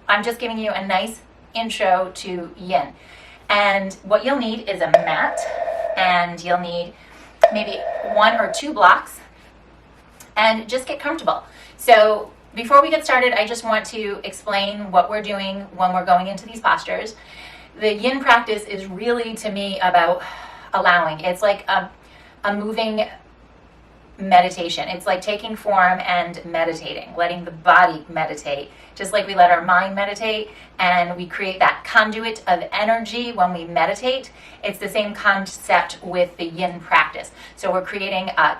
I'm just giving you a nice intro to yin. And what you'll need is a mat, and you'll need maybe 1 or 2 blocks, and just get comfortable. So before we get started, I just want to explain what we're doing when we're going into these postures. The yin practice is really, to me, about allowing. It's like a moving meditation. It's like taking form and meditating, letting the body meditate, just like we let our mind meditate, and we create that conduit of energy when we meditate. It's the same concept with the yin practice. So we're creating a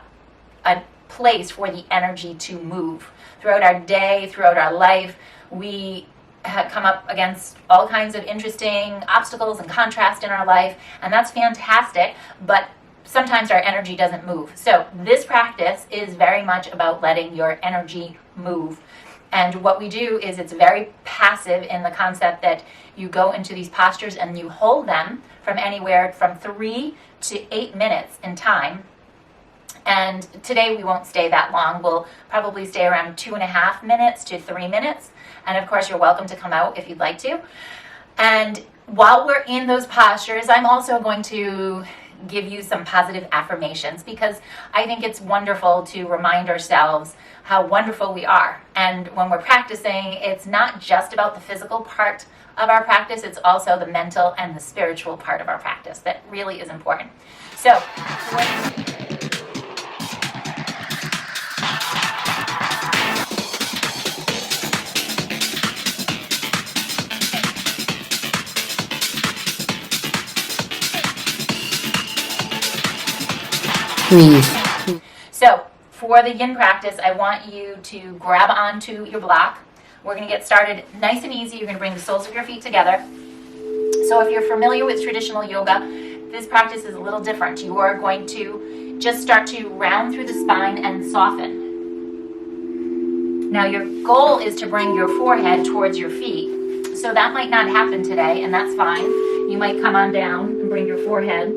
place for the energy to move. Throughout our day, throughout our life, we have come up against all kinds of interesting obstacles and contrast in our life, and that's fantastic, but sometimes our energy doesn't move. So this practice is very much about letting your energy move. And what we do is it's very passive in the concept that you go into these postures and you hold them from anywhere from 3 to 8 minutes in time. And today we won't stay that long. We'll probably stay around 2.5 minutes to 3 minutes. And of course, you're welcome to come out if you'd like to. And while we're in those postures, I'm also going to give you some positive affirmations, because I think it's wonderful to remind ourselves how wonderful we are. And when we're practicing, it's not just about the physical part of our practice, it's also the mental and the spiritual part of our practice that really is important. So, breathe. So for the yin practice, I want you to grab onto your block. We're going to get started nice and easy. You're going to bring the soles of your feet together. So if you're familiar with traditional yoga, this practice is a little different. You are going to just start to round through the spine and soften. Now your goal is to bring your forehead towards your feet. So that might not happen today, and that's fine. You might come on down and bring your forehead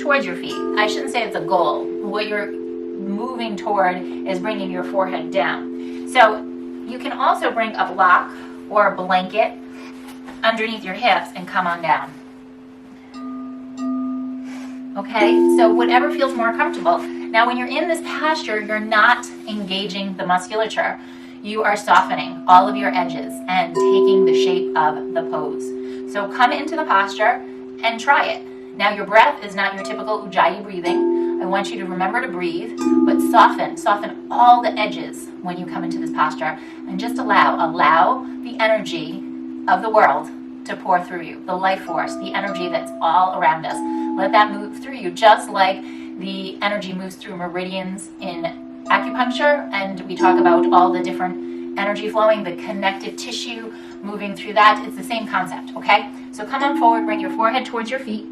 towards your feet. I shouldn't say it's a goal. What you're moving toward is bringing your forehead down. So you can also bring a block or a blanket underneath your hips and come on down. Okay, so whatever feels more comfortable. Now when you're in this posture, you're not engaging the musculature. You are softening all of your edges and taking the shape of the pose. So come into the posture and try it. Now your breath is not your typical ujjayi breathing. I want you to remember to breathe, but soften all the edges when you come into this posture, and just allow the energy of the world to pour through you, the life force, the energy that's all around us. Let that move through you, just like the energy moves through meridians in acupuncture, and we talk about all the different energy flowing, the connective tissue moving through that. It's the same concept, okay? So come on forward, bring your forehead towards your feet.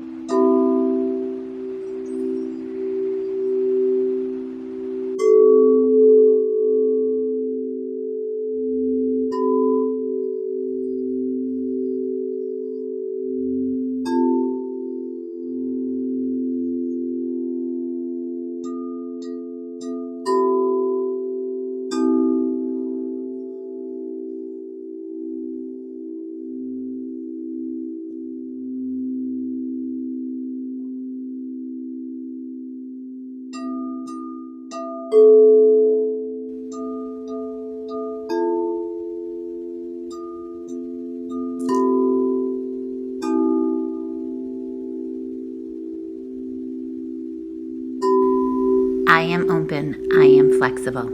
I am open, I am flexible.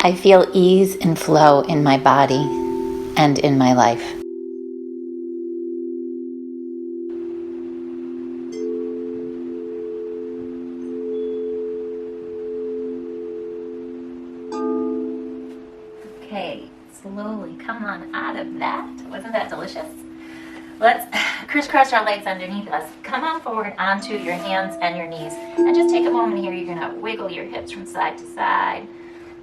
I feel ease and flow in my body and in my life. Okay, slowly come on out of that. Wasn't that delicious? Let's crisscross our legs underneath us. Come on forward onto your hands and your knees. And just take a moment here. You're going to wiggle your hips from side to side.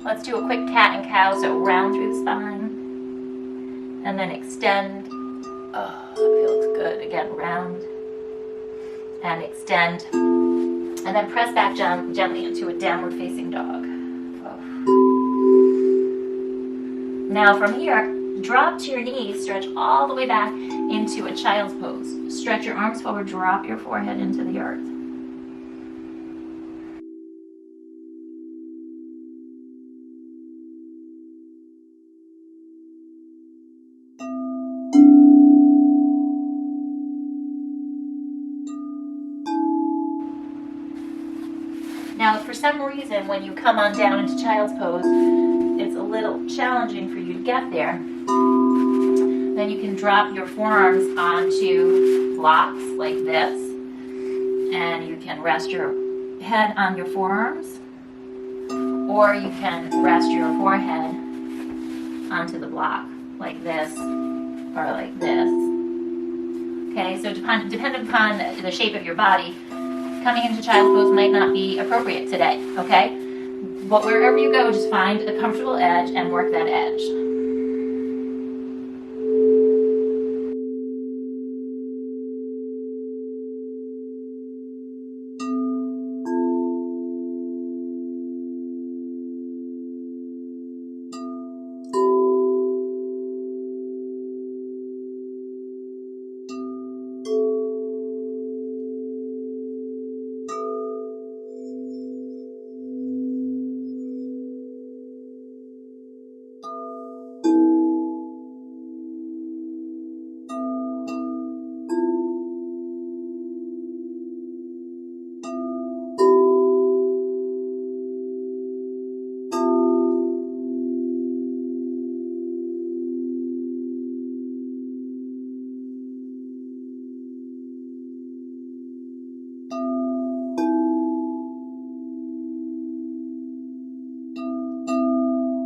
Let's do a quick cat and cow. So round through the spine. And then extend. Oh, it feels good. Again, round. And extend. And then press back gently into a downward facing dog. Oh. Now from here, drop to your knees, stretch all the way back into a child's pose. Stretch your arms forward, drop your forehead into the earth. Now, if for some reason when you come on down into child's pose, it's a little challenging for you to get there, then you can drop your forearms onto blocks like this, and you can rest your head on your forearms, or you can rest your forehead onto the block like this or like this. Okay, so depending upon the shape of your body, coming into child's pose might not be appropriate today, okay? But wherever you go, just find a comfortable edge and work that edge.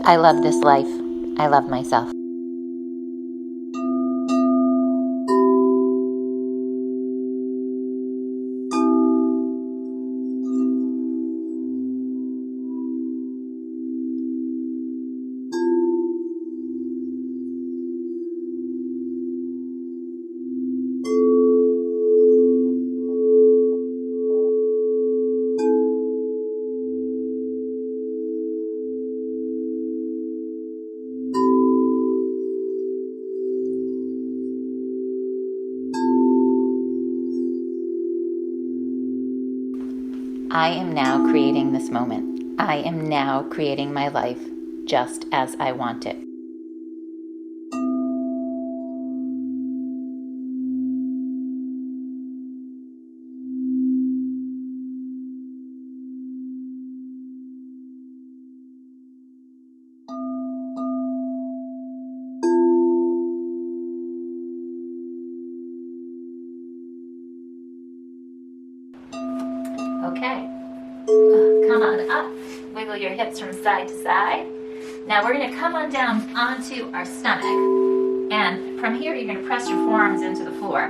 I love this life. I love myself. I am now creating this moment. I am now creating my life just as I want it. Okay, come on up, wiggle your hips from side to side. Now we're going to come on down onto our stomach, and from here you're going to press your forearms into the floor.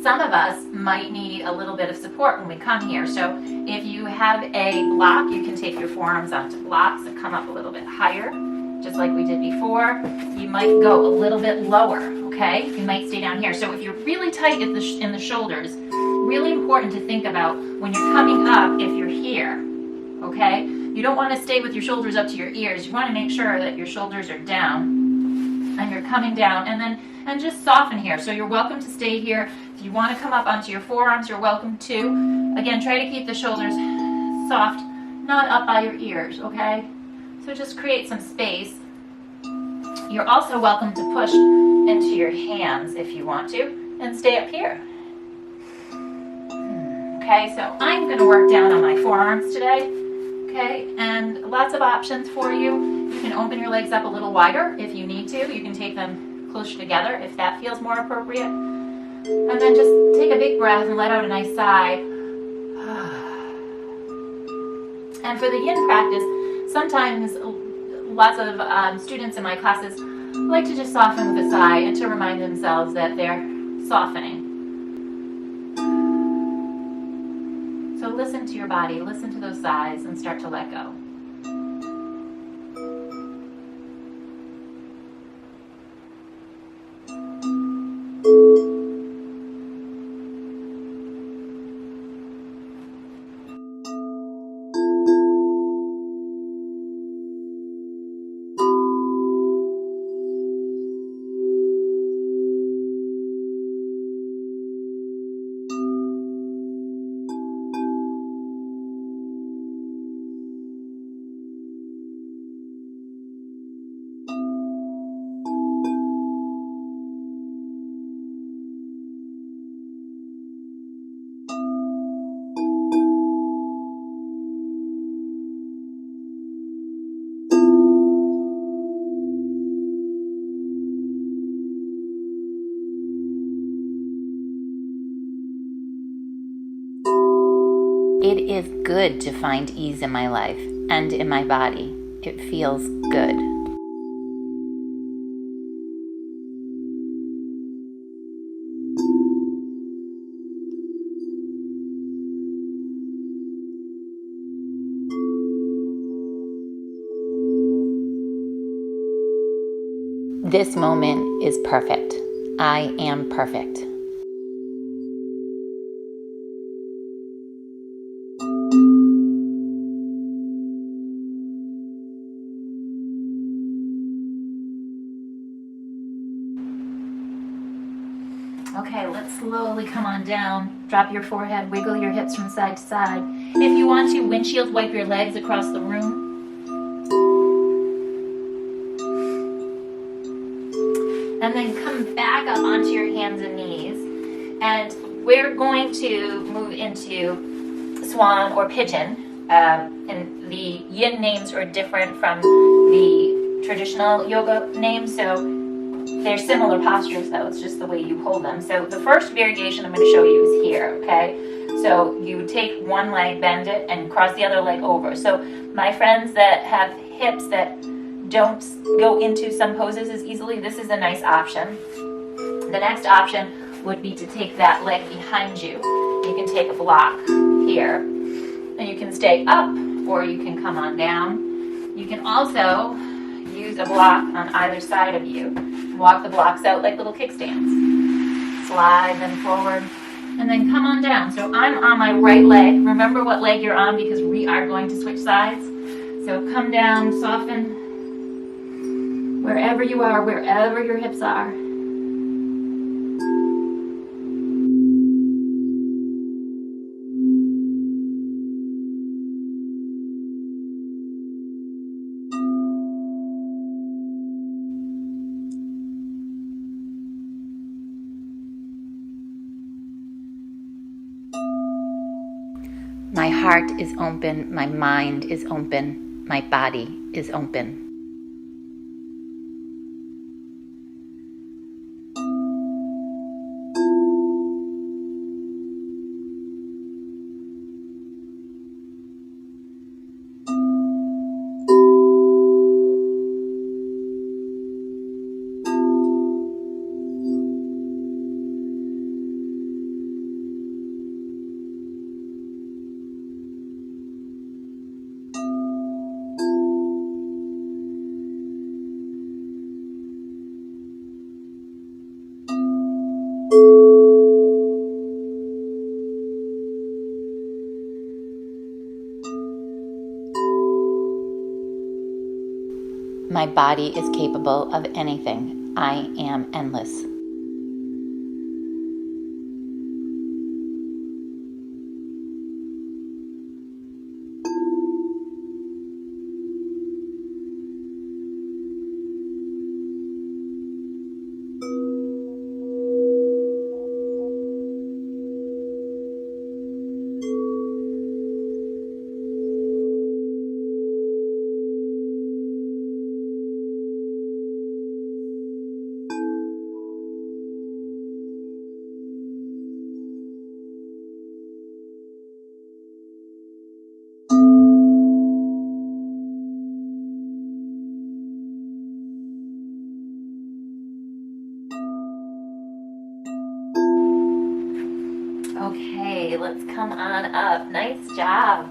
Some of us might need a little bit of support when we come here, so if you have a block, you can take your forearms onto blocks and come up a little bit higher, just like we did before. You might go a little bit lower, okay? You might stay down here. So if you're really tight in the shoulders, really important to think about when you're coming up, if you're here, okay? You don't want to stay with your shoulders up to your ears. You want to make sure that your shoulders are down and you're coming down, and just soften here. So you're welcome to stay here. If you want to come up onto your forearms, you're welcome to. Again, try to keep the shoulders soft, not up by your ears, okay? So just create some space. You're also welcome to push into your hands if you want to, and stay up here. Okay, so I'm going to work down on my forearms today. Okay, and lots of options for you. You can open your legs up a little wider if you need to. You can take them closer together if that feels more appropriate. And then just take a big breath and let out a nice sigh. And for the yin practice, sometimes lots of students in my classes like to just soften with a sigh and to remind themselves that they're softening. So listen to your body, listen to those sighs, and start to let go. It is good to find ease in my life and in my body. It feels good. This moment is perfect. I am perfect. Okay, let's slowly come on down. Drop your forehead, wiggle your hips from side to side. If you want to, windshield wipe your legs across the room. And then come back up onto your hands and knees. And we're going to move into swan or pigeon. And the yin names are different from the traditional yoga names, so they're similar postures though, it's just the way you hold them. So the first variation I'm going to show you is here, okay? So you take one leg, bend it, and cross the other leg over. So my friends that have hips that don't go into some poses as easily, this is a nice option. The next option would be to take that leg behind you. You can take a block here, and you can stay up, or you can come on down. You can also use a block on either side of you. Walk the blocks out like little kickstands. Slide them forward, and then come on down. So I'm on my right leg. Remember what leg you're on because we are going to switch sides. So come down, soften. Wherever you are, wherever your hips are. My heart is open, my mind is open, my body is open. My body is capable of anything. I am endless. Okay, let's come on up. Nice job.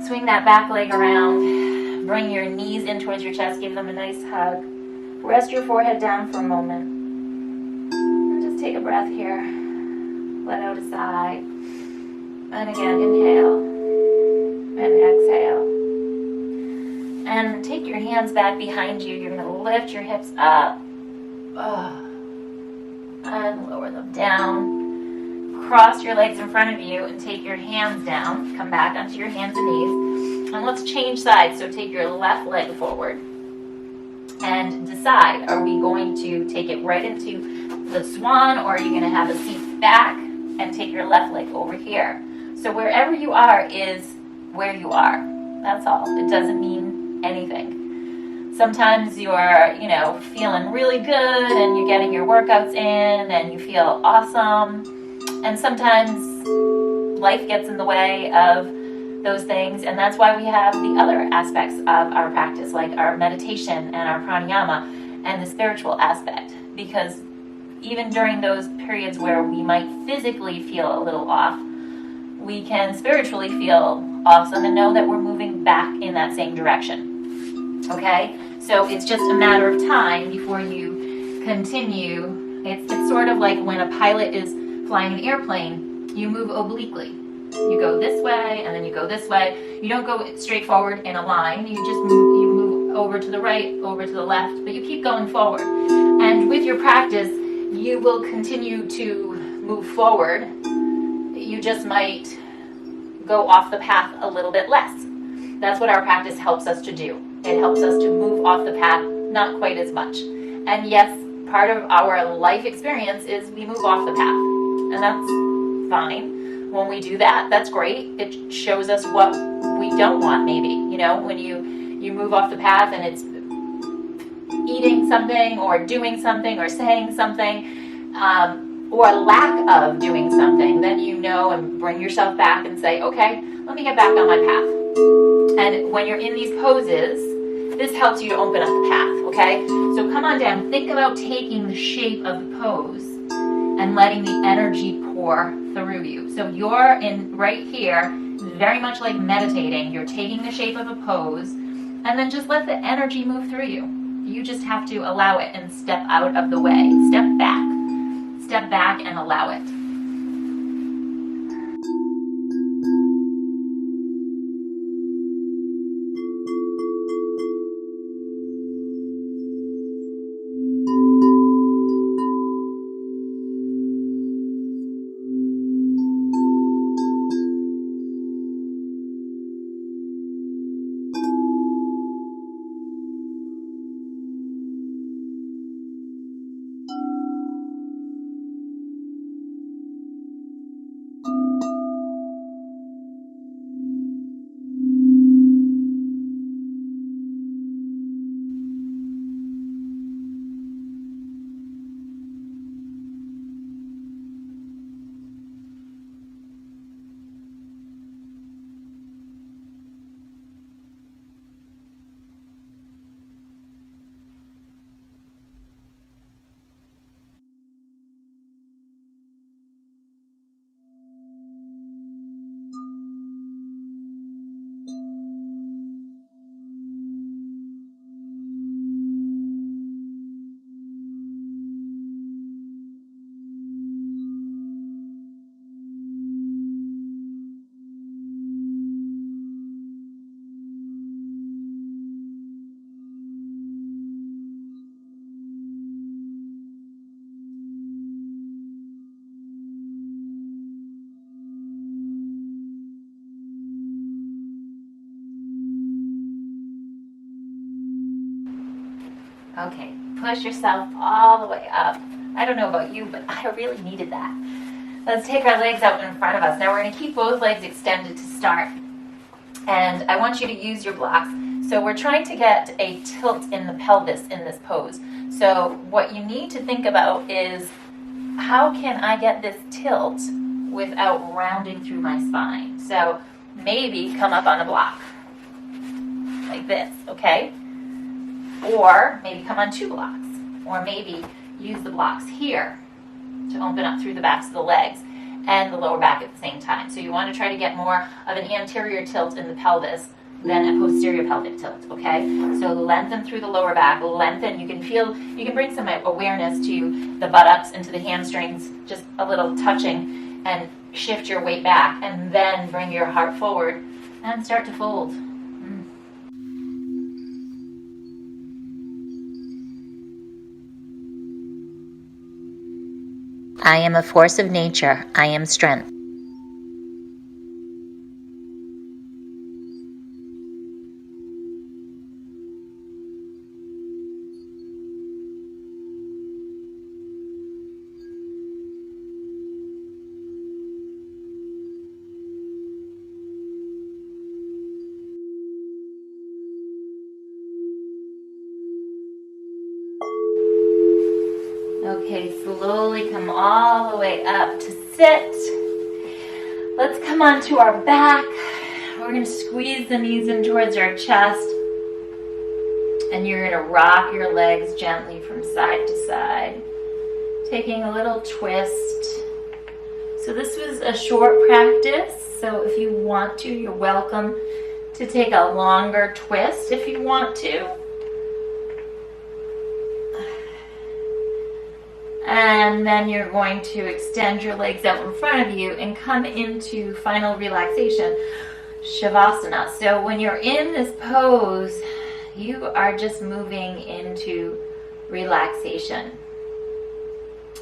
Swing that back leg around. Bring your knees in towards your chest. Give them a nice hug. Rest your forehead down for a moment. And just take a breath here. Let out a sigh. And again, inhale. And exhale. And take your hands back behind you. You're going to lift your hips up. And lower them down. Cross your legs in front of you and take your hands down. Come back onto your hands and knees. And let's change sides. So take your left leg forward. And decide, are we going to take it right into the swan, or are you going to have a seat back and take your left leg over here? So wherever you are is where you are. That's all. It doesn't mean anything. Sometimes you're, feeling really good and you're getting your workouts in and you feel awesome. And sometimes life gets in the way of those things, and that's why we have the other aspects of our practice, like our meditation and our pranayama and the spiritual aspect. Because even during those periods where we might physically feel a little off, we can spiritually feel awesome and know that we're moving back in that same direction. Okay? So it's just a matter of time before you continue. It's sort of like when a pilot is flying an airplane, you move obliquely. You go this way and then you go this way. You don't go straight forward in a line. You just move over to the right, over to the left, but you keep going forward. And with your practice, you will continue to move forward. You just might go off the path a little bit less. That's what our practice helps us to do. It helps us to move off the path not quite as much. And yes, part of our life experience is we move off the path. And that's fine. When we do that, that's great. It shows us what we don't want, maybe. When you move off the path and it's eating something or doing something or saying something, or lack of doing something, then and bring yourself back and say, okay, let me get back on my path. And when you're in these poses, this helps you to open up the path, okay? So come on down. Think about taking the shape of the pose and letting the energy pour through you. So you're in right here, very much like meditating. You're taking the shape of a pose, and then just let the energy move through you. You just have to allow it and step out of the way. Step back and allow it. Okay, push yourself all the way up. I don't know about you, but I really needed that. Let's take our legs out in front of us. Now we're going to keep both legs extended to start. And I want you to use your blocks. So we're trying to get a tilt in the pelvis in this pose. So what you need to think about is, how can I get this tilt without rounding through my spine? So maybe come up on a block, like this, okay? Or maybe come on 2 blocks. Or maybe use the blocks here to open up through the backs of the legs. and the lower back at the same time. So you want to try to get more of an anterior tilt in the pelvis than a posterior pelvic tilt, okay? So lengthen through the lower back, lengthen. You can bring some awareness to the buttocks and to the hamstrings, just a little touching, and shift your weight back, and then bring your heart forward and start to fold. I am a force of nature. I am strength. Okay, slowly come all the way up to sit. Let's come onto our back. We're going to squeeze the knees in towards our chest. And you're going to rock your legs gently from side to side, taking a little twist. So this was a short practice. So if you want to, you're welcome to take a longer twist if you want to. And then you're going to extend your legs out in front of you and come into final relaxation, Shavasana. So when you're in this pose, you are just moving into relaxation.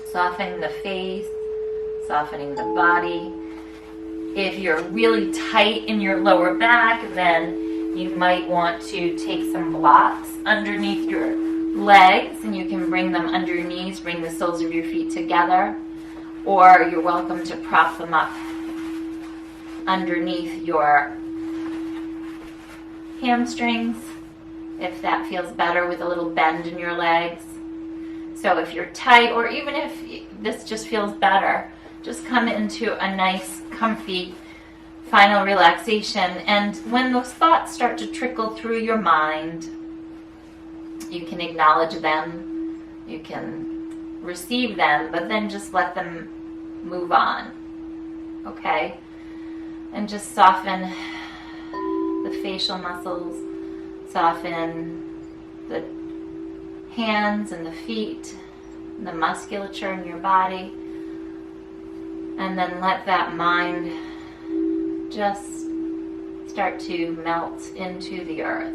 Softening the face, softening the body. If you're really tight in your lower back, then you might want to take some blocks underneath your legs, and you can bring them under your knees, bring the soles of your feet together, or you're welcome to prop them up underneath your hamstrings if that feels better, with a little bend in your legs. So if you're tight, or even if this just feels better, just come into a nice comfy final relaxation. And when those thoughts start to trickle through your mind, you can acknowledge them, you can receive them, but then just let them move on, okay? And just soften the facial muscles, soften the hands and the feet, and the musculature in your body, and then let that mind just start to melt into the earth,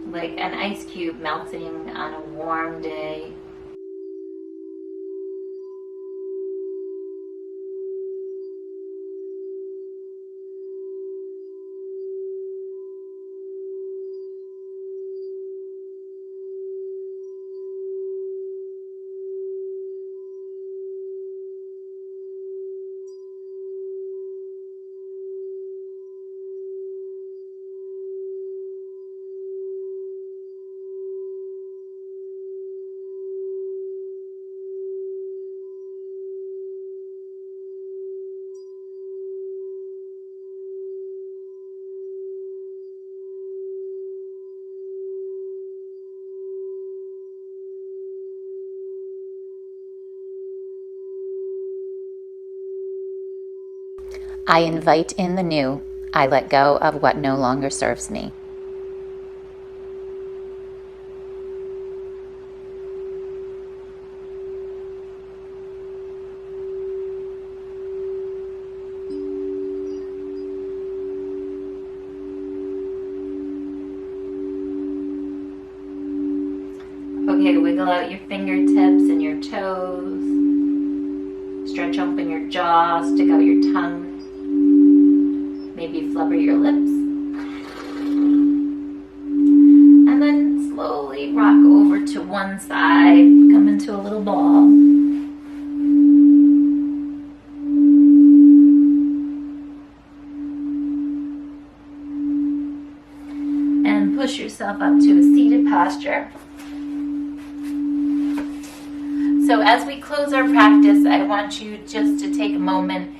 like an ice cube melting on a warm day. I invite in the new. I let go of what no longer serves me. Okay, wiggle out your fingertips and your toes. Stretch open your jaw, stick out your tongue. Maybe flubber your lips. And then slowly rock over to one side, come into a little ball. And push yourself up to a seated posture. So as we close our practice, I want you just to take a moment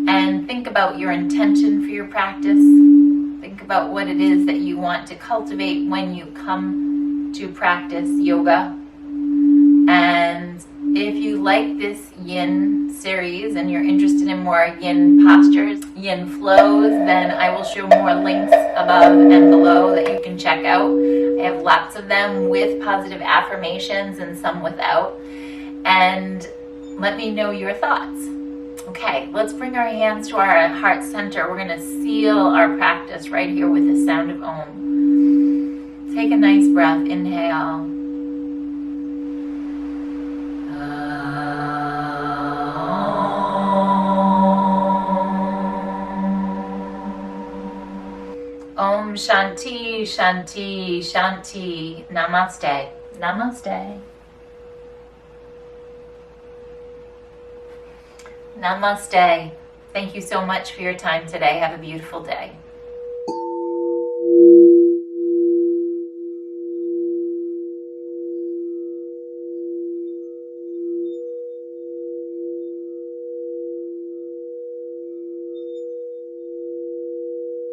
and think about your intention for your practice. Think about what it is that you want to cultivate when you come to practice yoga. And If you like this yin series and you're interested in more yin postures, yin flows, then I will show more links above and below that you can check out. I have lots of them with positive affirmations and some without. And let me know your thoughts. Okay, let's bring our hands to our heart center. We're going to seal our practice right here with the sound of Om. Take a nice breath. Inhale. Om Shanti, Shanti, Shanti. Namaste. Namaste. Namaste. Thank you so much for your time today. Have a beautiful day.